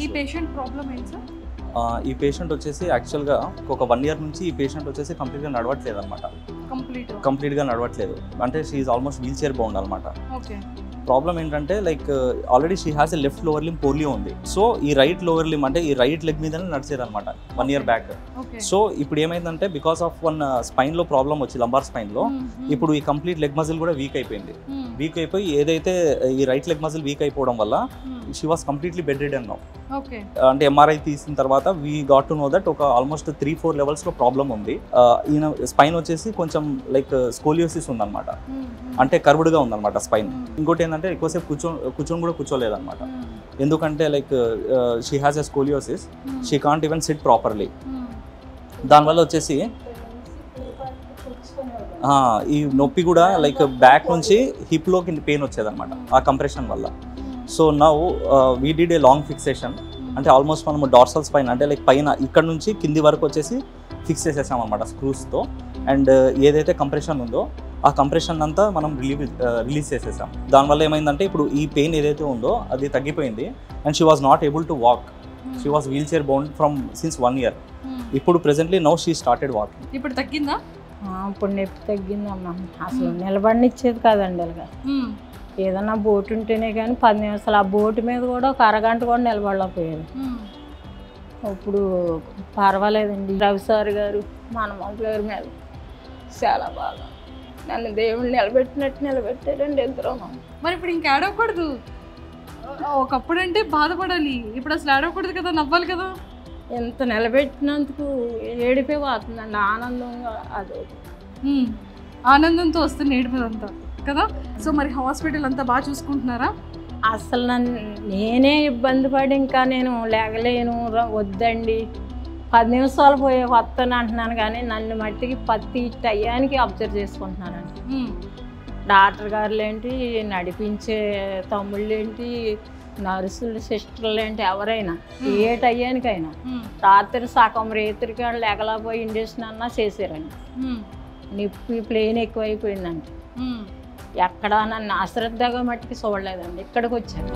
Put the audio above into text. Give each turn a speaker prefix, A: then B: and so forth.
A: ఈ patient problem ఏంటి sir?
B: ఈ పేషెంట్ వచ్చేసి యాక్చువల్గా ఒక 1 year నుంచి ఈ పేషెంట్ వచ్చేసి కంప్లీట్గా నడవట్లేదు అనమాట. కంప్లీట్గా నడవట్లేదు అంటే she is almost wheelchair bound అనమాట.
A: ఓకే.
B: ప్రాబ్లం ఏంటంటే like already she has a left lower limb polio ఉంది. సో ఈ రైట్ లోవర్ లిమ్ అంటే ఈ రైట్ లెగ్ మీదనే నడిచేది అనమాట 1 year బ్యాక్. సో ఇప్పుడు ఏమైందంటే బికాస్ ఆఫ్ వన్ స్పైన్లో ప్రాబ్లం వచ్చి లంబార్ స్పైన్లో ఇప్పుడు ఈ కంప్లీట్ లెగ్ మజిల్ కూడా వీక్ అయిపోయింది. వీక్ అయిపోయి ఏదైతే ఈ రైట్ లెగ్ మజిల్ వీక్ అయిపోవడం వల్ల she was completely bed ridden now. అంటే ఎంఆర్ఐ తీసిన తర్వాత we got to know that ఒక ఆల్మోస్ట్ 3-4 levelsలో ప్రాబ్లం ఉంది. ఈయన స్పైన్ వచ్చేసి కొంచెం లైక్ స్కోలియోసిస్ ఉందన్నమాట, అంటే కర్వ్డ్గా ఉందన్నమాట స్పైన్. ఇంకోటి ఏంటంటే ఎక్కువసేపు కూర్చొని కూడా కూర్చోలేదన్నమాట. ఎందుకంటే like she has a scoliosis, she can't even SIT properly. దానివల్ల వచ్చేసి ఈ నొప్పి కూడా లైక్ బ్యాక్ నుంచి హిప్లోకి పెయిన్ వచ్చేదన్నమాట ఆ కంప్రెషన్ వల్ల. So now we did a long fixation, అంటే ఆల్మోస్ట్ మనము డార్సల్ స్పైన్ అంటే లైక్ పైన ఇక్కడ నుంచి కింది వరకు వచ్చేసి ఫిక్స్ చేసేసాం అనమాట స్క్రూస్తో. అండ్ ఏదైతే కంప్రెషన్ ఉందో ఆ కంప్రెషన్ అంతా మనం రిలీజ్ చేసేసాం. దానివల్ల ఏమైందంటే ఇప్పుడు ఈ పెయిన్ ఏదైతే ఉందో అది తగ్గిపోయింది. And she was not able to walk, she was wheelchair bound from since 1 year. ఇప్పుడు presently now she started walking.
A: ఇప్పుడు తగ్గిందా?
C: ఇప్పుడు నొప్పి తగ్గిందమ్మా. అసలు నిలబడినిచ్చేది కాదండి. అలాగా ఏదన్నా బోటు ఉంటేనే కానీ 10 నిమిషాలు ఆ బోటు మీద కూడా ఒక అరగంట కూడా నిలబడలేకపోయేది. ఇప్పుడు పర్వాలేదండి. రవి సార్ గారు మన గారి మీద చాలా బాగా నన్ను దేవుడు నిలబెట్టినట్టు నిలబెట్టారండి ఇద్దరు.
A: మరి ఇప్పుడు ఇంకా ఏడవకూడదు. ఒకప్పుడు అంటే బాధపడాలి, ఇప్పుడు అసలు ఏడవకూడదు కదా, నవ్వాలి కదా.
C: ఎంత నిలబెట్టినందుకు ఏడిపే పోతుందండి ఆనందంగా. అదే
A: ఆనందంతో వస్తుంది ఏడిపదంతా కదా. సో మరి హాస్పిటల్ అంతా బాగా చూసుకుంటున్నారా?
C: అసలు నేనే ఇబ్బంది పడి ఇంకా నేను లేగలేను, వద్దండి 10 నిమిషాలు పోయే వస్తాను అంటున్నాను, కానీ నన్ను మట్టికి ప్రతి టయానికి అబ్జర్వ్ చేసుకుంటున్నానండి. డాక్టర్ గారులు ఏంటి, నడిపించే తమ్ముళ్ళు ఏంటి, నర్సులు సిస్టర్లు ఏంటి, ఎవరైనా ఏ టయానికైనా రాత్రి సగం రేత్రికి లేకలేకపోయి ఇంజక్షన్ అన్నా చేశారండి. నొప్పి ప్లేన్ ఎక్కువైపోయిందండి. ఎక్కడ నన్ను అశ్రద్ధగా మట్టికి చూడలేదండి. ఇక్కడికి వచ్చాను.